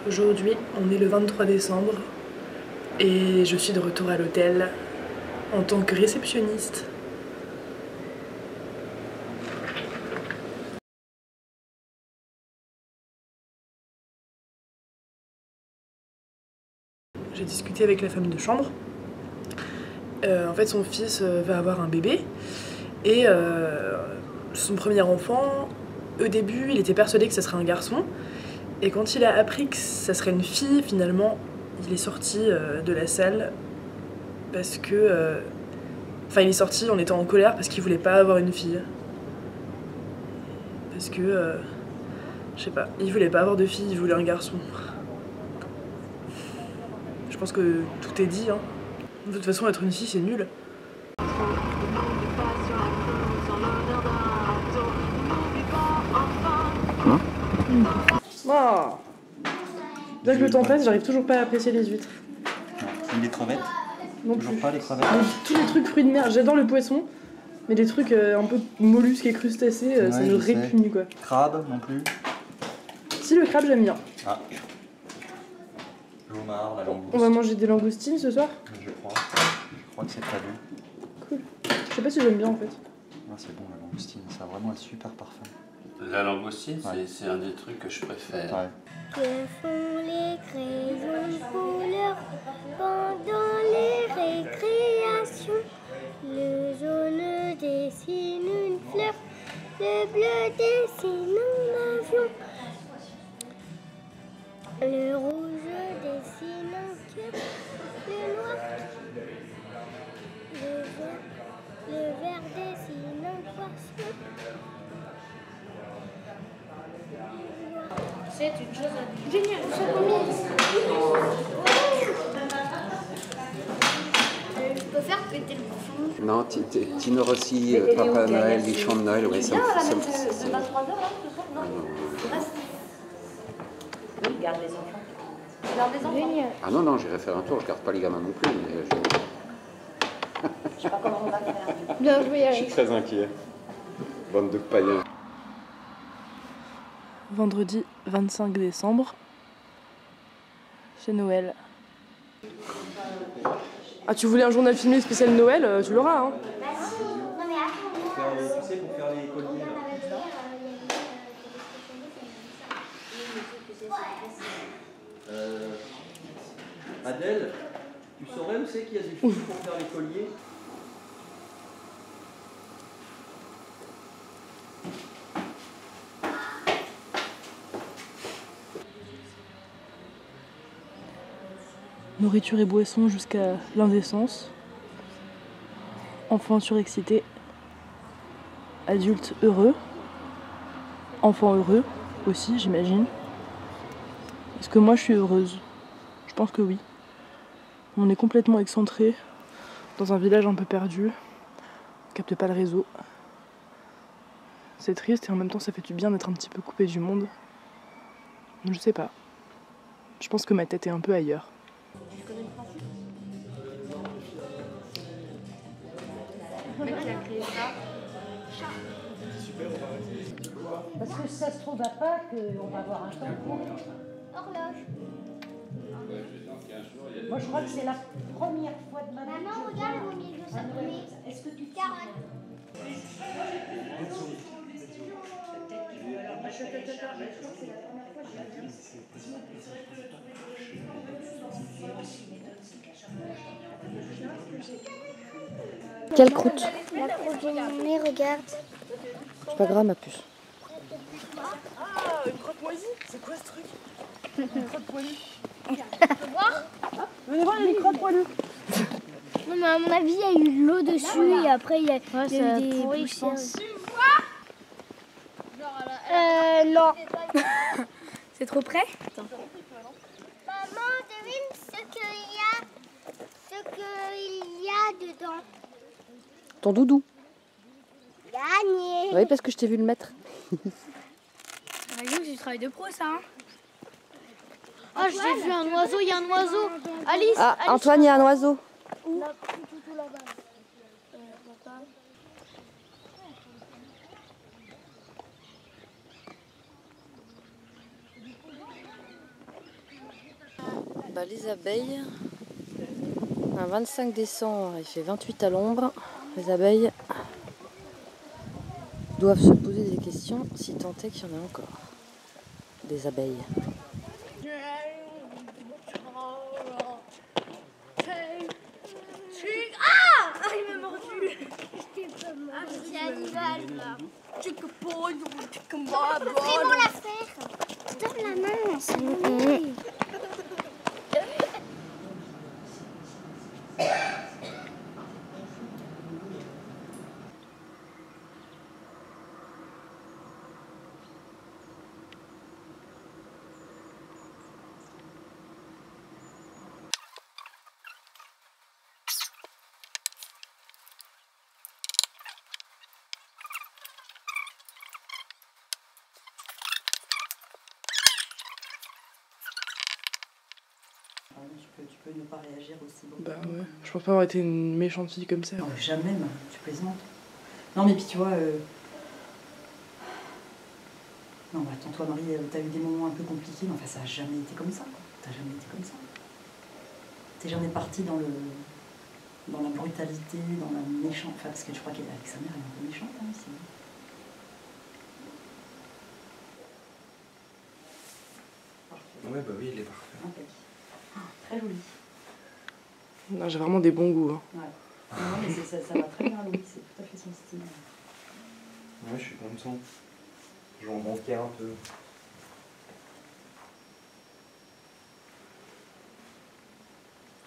Aujourd'hui, on est le 23 décembre et je suis de retour à l'hôtel en tant que réceptionniste. J'ai discuté avec la femme de chambre. En fait, son fils va avoir un bébé et son premier enfant, au début, il était persuadé que ça serait un garçon. Et quand il a appris que ça serait une fille, finalement, il est sorti de la salle parce que... Enfin, il est sorti en étant en colère parce qu'il voulait pas avoir une fille. Parce que... je sais pas, il voulait pas avoir de fille, il voulait un garçon. Je pense que tout est dit, hein. De toute façon, être une fille, c'est nul. Oh. Bien que le temps passe, j'arrive toujours pas à apprécier les huîtres. Non. Les crevettes? Non toujours plus. Pas les crevettes. Tous les trucs fruits de mer, j'adore le poisson, mais les trucs un peu mollusques et crustacés, ouais, ça me répugne quoi. Crabe non plus? Si, le crabe j'aime bien. Ah. L'homard, la langouste. On va manger des langoustines ce soir? Je crois que c'est prévu. Cool. Je sais pas si j'aime bien en fait. Ah, c'est bon la langoustine, ça a vraiment un super parfum. La langoustine, ouais. c'est un des trucs que je préfère. Ouais. Que font les crayons de couleur pendant les récréations? Le jaune dessine une fleur, le bleu dessine un avion, le rouge dessine un cœur, le noir, le vert dessine un poisson. C'est une chose à dire. Génial, je peux faire péter le bouchon. Non, Tino Rossi, Papa Noël, les chants de Noël, ouais, ça me C'est 23h là, ce soir, non? Oui, garde les enfants. Garde les enfants. Génial. Ah non, j'irai faire un tour, je garde pas les gamins non plus, mais Je sais pas comment on va faire. Bien joué, je suis très inquiet. Bande de païens. Vendredi 25 décembre, c'est Noël. Ah, tu voulais un journal filmé spécial Noël, tu l'auras, hein. Tu sais, pour faire les colliers là. Adèle, tu saurais où c'est qu'il y a des fils pour faire les colliers? Nourriture et boissons jusqu'à l'indécence. Enfants surexcités. Adultes heureux. Enfants heureux aussi, j'imagine. Est-ce que moi je suis heureuse? Je pense que oui. On est complètement excentré dans un village un peu perdu. On capte pas le réseau. C'est triste et en même temps ça fait du bien d'être un petit peu coupé du monde. Je sais pas. Je pense que ma tête est un peu ailleurs. Le mec qui a créé ça. Parce que si ça se trouve à Pâques, on va avoir un temps pour. Horloge. Moi, je crois que c'est la première fois de ma vie. Maman, regarde au milieu de sa tournée. Est-ce que tu te 40. Quelle croûte? La croûte de mon nez, regarde. C'est pas grave, ma puce. Ah, une crotte moisie? C'est quoi ce truc? Une crotte poilue. Tu peux voir? Venez voir, il y a une crotte poilue. Non, mais à mon avis, il y a eu de l'eau dessus et après, il y a eu des poussières. Non. C'est trop près? Maman, devine ce qu'il y a dedans. Ton doudou. Gagné. Oui, parce que je t'ai vu le mettre. C'est du travail de pro, ça. Hein. Ah, j'ai vu un oiseau, il y a un oiseau. Alice. Ah, Antoine, il y a un oiseau. Où? Tout là-bas. Les abeilles, un 25 décembre, il fait 28 à l'ombre. Les abeilles doivent se poser des questions si tant est qu'il y en a encore. Des abeilles. Ah, il m'a mordu. Ah, petit animal là. C'est bon l'affaire. Donne la main, c'est bon. Tu peux ne pas réagir aussi beaucoup. Bah ouais, je pense pas avoir été une méchante fille comme ça. Non, jamais, tu plaisantes. Non, mais puis tu vois. Non, bah, attends, toi, Marie, t'as eu des moments un peu compliqués, mais enfin, ça a jamais été comme ça, quoi. T'as jamais été comme ça. T'es jamais partie dans la brutalité, dans la méchante. Enfin, parce que je crois qu'avec sa mère, elle est un peu méchante, hein, aussi. Ouais, bah oui, il est parfait. Okay. Très joli. Non, j'ai vraiment des bons goûts. Hein. Ouais. Non, mais ça va très bien, Louis, c'est tout à fait son style. Ouais, je suis content. J'en manquais un peu.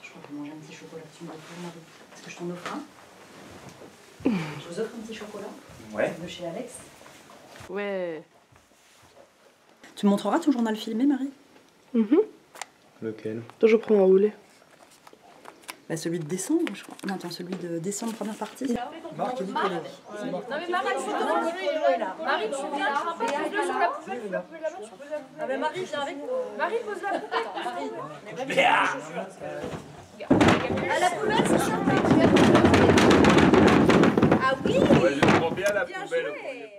Je crois que je vais manger un petit chocolat que tu m'as offert, Marie. Est-ce que je t'en offre un? Je vous offre un petit chocolat. Ouais. De chez Alex. Ouais. Tu montreras ton journal filmé, Marie? Lequel? Toi, je prends un roulet. Bah, celui de décembre, je crois. Non, attends, celui de décembre, première partie. Marc, tu dis que Non mais Marie, c'est là. Marie, tu viens, tu poses-le sur la poubelle, tu peux la main, tu poses la poubelle. Ah ben Marie, viens avec nous. Marie, pose la poubelle. Marie. À la poubelle, c'est ça. Ah oui. Ouais, je prends bien la Bien poubelle. joué.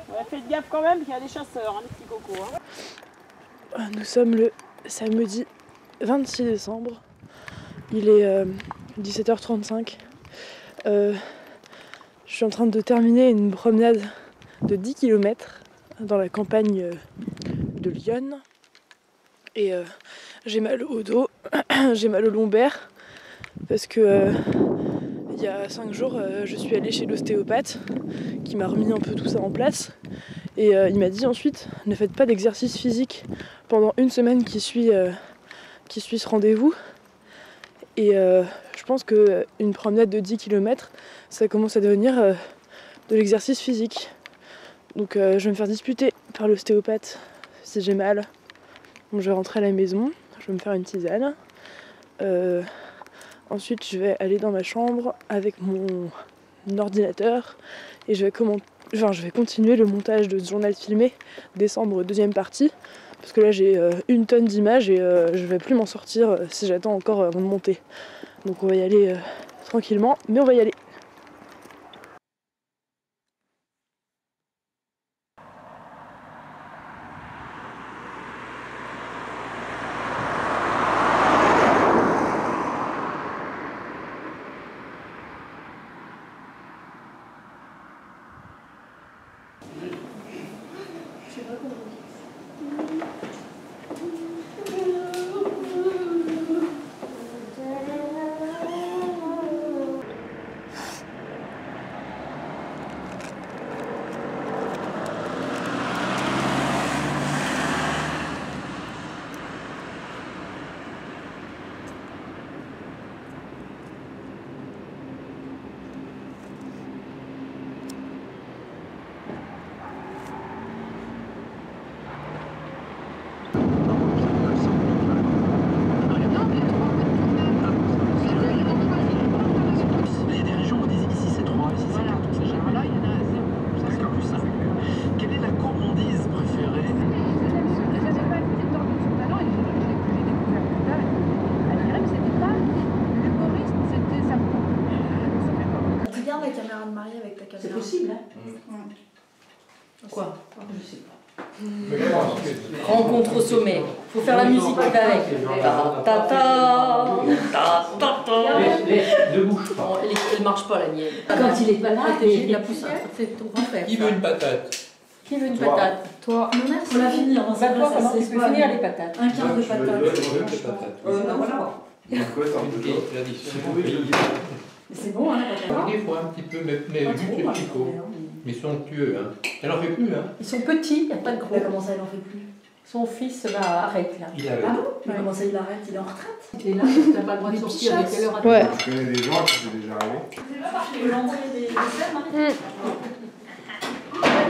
Ouais, faites gaffe quand même qu'il y a des chasseurs, hein, les petits cocos. Hein. Nous sommes le samedi 26 décembre. Il est 17h35. Je suis en train de terminer une promenade de 10 km dans la campagne de Lyon. Et j'ai mal au dos, j'ai mal au lombaire parce que il y a 5 jours, je suis allée chez l'ostéopathe qui m'a remis un peu tout ça en place. Et il m'a dit ensuite, ne faites pas d'exercice physique pendant une semaine qui suit ce rendez-vous. Et je pense qu'une promenade de 10 km, ça commence à devenir de l'exercice physique. Donc je vais me faire disputer par l'ostéopathe si j'ai mal. Donc, je vais rentrer à la maison, je vais me faire une tisane. Ensuite, je vais aller dans ma chambre avec mon ordinateur et je vais continuer le montage de ce journal filmé, décembre, deuxième partie. Parce que là, j'ai 1 tonne d'images et je vais plus m'en sortir si j'attends encore avant de monter. Donc on va y aller tranquillement, mais on va y aller. le marier avec ta caméra. C'est possible, hein? Quoi? Je sais pas. Rencontre au sommet. Faut faire la musique qui va avec. Ta ta ta ta ta. Ne bouge pas. Elle marche pas la mienne. Quand il est pas là, Il a poussé. C'est ton frère. Qui veut une patate? Qui veut une patate? Toi. Non, merci. On l'a fini. Bah toi, comment tu peux finir les patates? Un quart de patate. non, voilà. C'est bon, hein, la patate. Des fois un petit peu, mais juste les picots. Mais somptueux, hein. Elle en fait plus, hein. Ils sont petits, il n'y a pas de gros. Mais comment ça, il en fait plus? Son fils arrête là. Il avait. Ah bon? Mais comment ça, il arrête? Il est en retraite? Il est là, t'as pas le droit de sortir avec quelle heure à Ouais. Je connais des gens qui sont déjà arrivés. Tu veux l'entrée des scènes, Marie?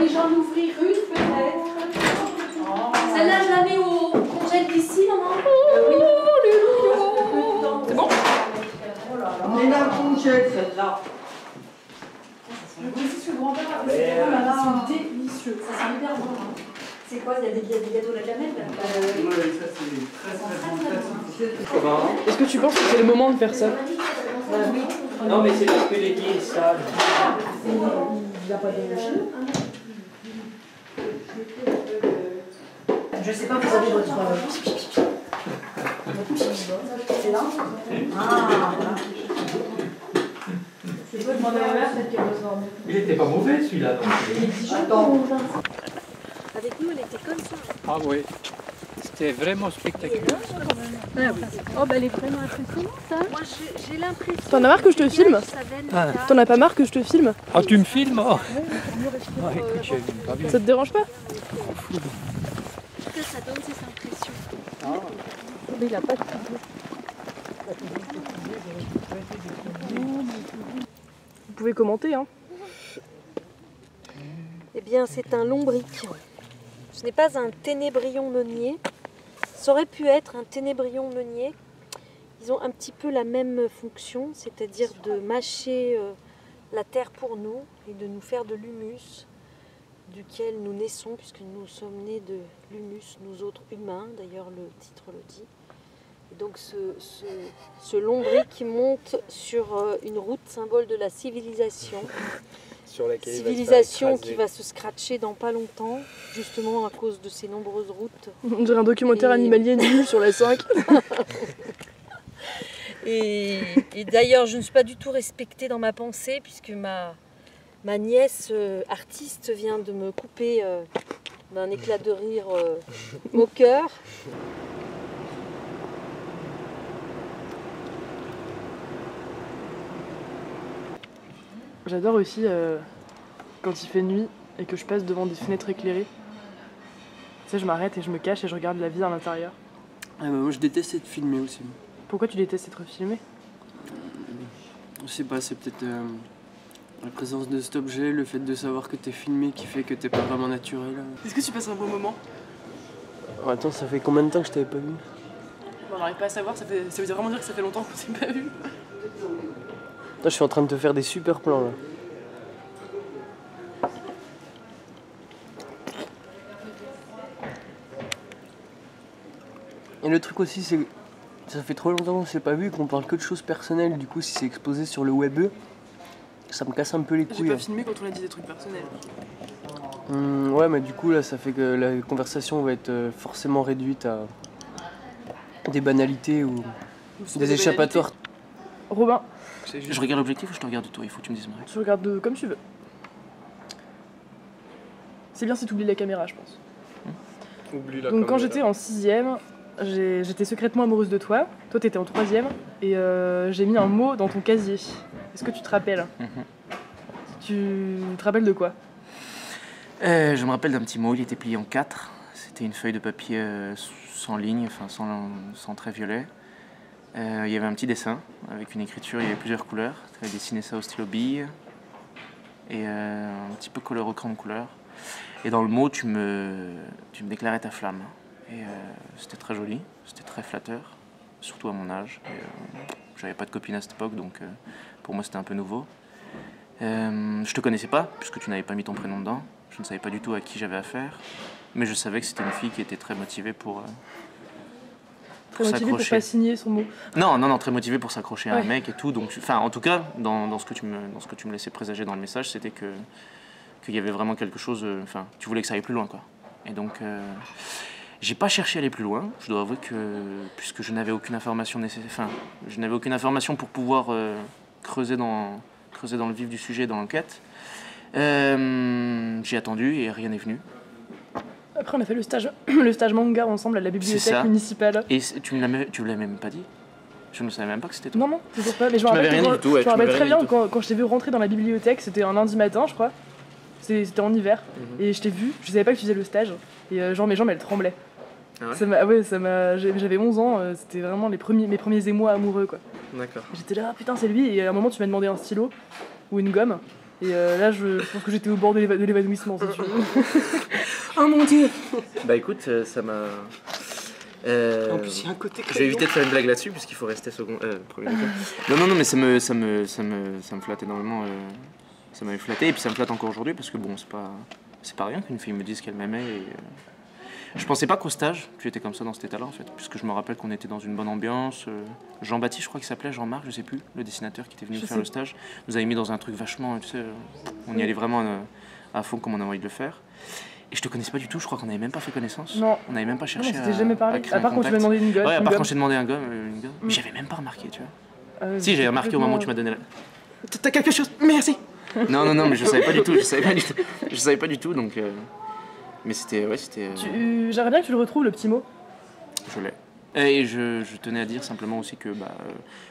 Les gens l'ouvrir une peut-être. Celle-là, je la mets au congèle d'ici, maman. C'est bon? Mais la congèle, celle-là. C'est grand-père. Oh là là. C'est délicieux. Ça sent hyper bon. C'est quoi? Il y a des gâteaux à la cannelle là? Oui, ça c'est très classique. Est-ce que tu penses que c'est le moment de faire ça? Non, mais c'est parce que les pieds sont sales. Il a pas de cheveux. Je sais pas, vous avez votre c'est là? Ah, voilà. Je peux demander à ma mère, peut-être qu'elle va se dormir. Il était pas mauvais celui-là. Attends. Avec nous, elle était comme ça. Ah oui. C'était vraiment spectaculaire. Oh, bah elle est vraiment impressionnante, hein. Moi, j'ai l'impression. T'en as marre que je te filme? T'en as pas marre que je te filme? Ah, tu me filmes? Oh. Ah, écoute, j'ai pas vu. Ça te dérange pas? Que ça donne ces impressions. Mais il a pas de... Vous pouvez commenter, hein. Eh bien, c'est un lombric. Ce n'est pas un ténébrion meunier. Ça aurait pu être un ténébrion meunier. Ils ont un petit peu la même fonction, c'est-à-dire de mâcher la terre pour nous et de nous faire de l'humus duquel nous naissons, puisque nous sommes nés de l'humus, nous autres humains, d'ailleurs le titre le dit. Et donc ce lombric monte sur une route symbole de la civilisation. Sur laquelle Civilisation qui va se scratcher dans pas longtemps, justement à cause de ces nombreuses routes. On dirait un documentaire animalier nul sur la 5. Et d'ailleurs, je ne suis pas du tout respectée dans ma pensée, puisque ma nièce artiste vient de me couper d'un éclat de rire au cœur. J'adore aussi quand il fait nuit et que je passe devant des fenêtres éclairées. Tu sais, je m'arrête et je me cache et je regarde la vie à l'intérieur. Ah bah moi je déteste être filmé aussi. Pourquoi tu détestes être filmé? Je sais pas, c'est peut-être la présence de cet objet, le fait de savoir que t'es filmé qui fait que t'es pas vraiment naturel. Est-ce que tu passes un bon moment? Oh, attends, ça fait combien de temps que je t'avais pas vu? On n'arrive pas à savoir, ça veut vraiment dire que ça fait longtemps qu'on s'est pas vu. Là, je suis en train de te faire des super plans là. Et le truc aussi, c'est que ça fait trop longtemps qu'on s'est pas vu et qu'on parle que de choses personnelles. Du coup, si c'est exposé sur le web, ça me casse un peu les couilles. J'ai pas filmé quand on a dit des trucs personnels. Ouais, mais du coup, là, ça fait que la conversation va être forcément réduite à des banalités ou des échappatoires. Robin. Je regarde l'objectif ou je te regarde toi? Il faut que tu me dises, Marie. Je regarde comme tu veux. C'est bien si tu oublies la caméra, je pense. Donc quand j'étais en 6ème, j'étais secrètement amoureuse de toi. Toi, t'étais en 3ème. Et j'ai mis un mot dans ton casier. Est-ce que tu te rappelles? Tu te rappelles de quoi? Je me rappelle d'un petit mot, il était plié en 4. C'était une feuille de papier sans ligne, enfin sans trait violet. Il y avait un petit dessin avec une écriture, il y avait plusieurs couleurs. Tu avais dessiné ça au stylo bille et un petit peu coloré au crayon de couleur. Et dans le mot, tu me déclarais ta flamme. Et c'était très joli, c'était très flatteur, surtout à mon âge. J'avais pas de copine à cette époque, donc pour moi c'était un peu nouveau. Je te connaissais pas, puisque tu n'avais pas mis ton prénom dedans. Je ne savais pas du tout à qui j'avais affaire. Mais je savais que c'était une fille qui était très motivée pour Très motivé pour pas signer son mot. Non, très motivé pour s'accrocher à un Ouais. mec et tout. Donc, enfin, en tout cas, dans ce que tu me laissais présager dans le message, c'était qu'il y avait vraiment quelque chose. Enfin, tu voulais que ça aille plus loin, quoi. Et donc, j'ai pas cherché à aller plus loin. Je dois avouer que puisque je n'avais aucune information je n'avais aucune information pour pouvoir creuser dans le vif du sujet dans l'enquête. J'ai attendu et rien n'est venu. Après, on a fait le stage manga ensemble à la bibliothèque municipale. Et tu me l'as même pas dit? Je ne savais même pas que c'était toi. Non, toujours pas. Mais je me rappelle très bien quand je t'ai vu rentrer dans la bibliothèque, c'était un lundi matin, je crois. C'était en hiver. Et je t'ai vu, je savais pas que tu faisais le stage. Et genre, mes jambes, elles tremblaient. Ah ouais? J'avais 11 ans, c'était vraiment mes premiers émois amoureux, quoi. D'accord. J'étais là, putain, c'est lui. Et à un moment, tu m'as demandé un stylo ou une gomme. Et là, je pense que j'étais au bord de l'évanouissement, si tu veux. Oh mon dieu! Bah écoute, ça m'a. En plus, il y a un côté. Je vais éviter de faire une blague là-dessus, puisqu'il faut rester premier degré. Non, mais ça me flatte énormément. Ça m'avait flatté, et puis ça me flatte encore aujourd'hui, parce que bon, c'est pas rien qu'une fille me dise qu'elle m'aimait. Et, je pensais pas qu'au stage, tu étais comme ça dans cet état-là, en fait, puisque je me rappelle qu'on était dans une bonne ambiance. Jean-Baptiste, je crois qu'il s'appelait, Jean-Marc, je sais plus, le dessinateur qui était venu faire le stage, nous avait mis dans un truc vachement, tu sais, on y allait vraiment à fond comme on a envie de le faire. Et je te connaissais pas du tout, je crois qu'on n'avait même pas fait connaissance. Non. On n'avait même pas cherché à jamais parlé. À part quand tu m'as demandé une gomme. Ouais, à part quand je t'ai demandé une gomme. Mais j'avais même pas remarqué, tu vois. Si, j'avais remarqué au moment où tu m'as donné la. T'as quelque chose? Merci! Non, mais je savais pas du tout, je savais pas du tout, donc. Mais c'était. Ouais, c'était. J'aimerais bien que tu le retrouves, le petit mot. Je l'ai. Et je tenais à dire simplement aussi que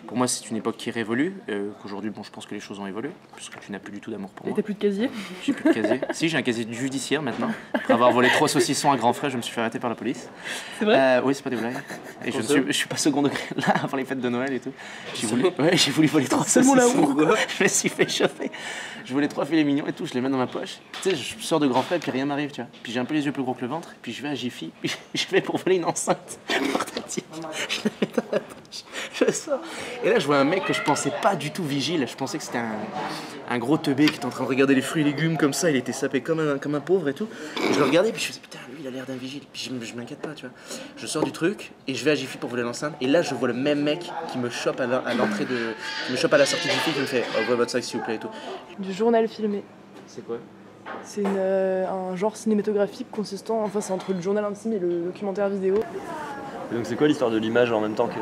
pour moi c'est une époque qui est révolue, qu'aujourd'hui bon, je pense que les choses ont évolué, puisque tu n'as plus du tout d'amour pour moi. Et t'as plus de casier? J'ai plus de casier. Si, j'ai un casier judiciaire maintenant. Après avoir volé 3 saucissons à grands frais, je me suis fait arrêter par la police. C'est vrai? Oui, c'est pas des blagues. Et je suis pas second degré là avant les fêtes de Noël et tout. J'ai voulu voler 3 saucissons. Je me suis fait chauffer. Je volais 3 filets mignons et tout, je les mets dans ma poche. Tu sais, je sors de grands frais et puis rien m'arrive, tu vois. Puis j'ai un peu les yeux plus gros que le ventre, puis je vais à Jiffy, puis je vais pour voler une enceinte portative. Je la mets dans la poche, je sors. Et là, je vois un mec que je pensais pas du tout vigile. Je pensais que c'était un gros teubé qui était en train de regarder les fruits et légumes comme ça. Il était sapé comme un pauvre et tout. Et je le regardais, puis je me disais, putain, lui, il a l'air d'un vigile. Puis je m'inquiète pas, tu vois. Je sors du truc et je vais à Jiffy pour voler l'enceinte. Et là, je vois le même mec qui me chope à l'entrée de. Qui me chope à la sortie de Jiffy, qui me fait, ouvrez votre sac s'il vous plaît et tout. Du journal filmé. C'est quoi? C'est un genre cinématographique consistant, enfin c'est entre le journal intime et le documentaire vidéo. Et donc c'est quoi l'histoire de l'image en même temps que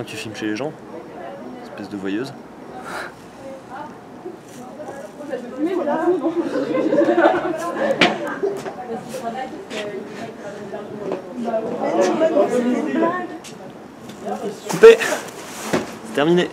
tu filmes chez les gens? Espèce de voyeuse. Coupé. C'est terminé.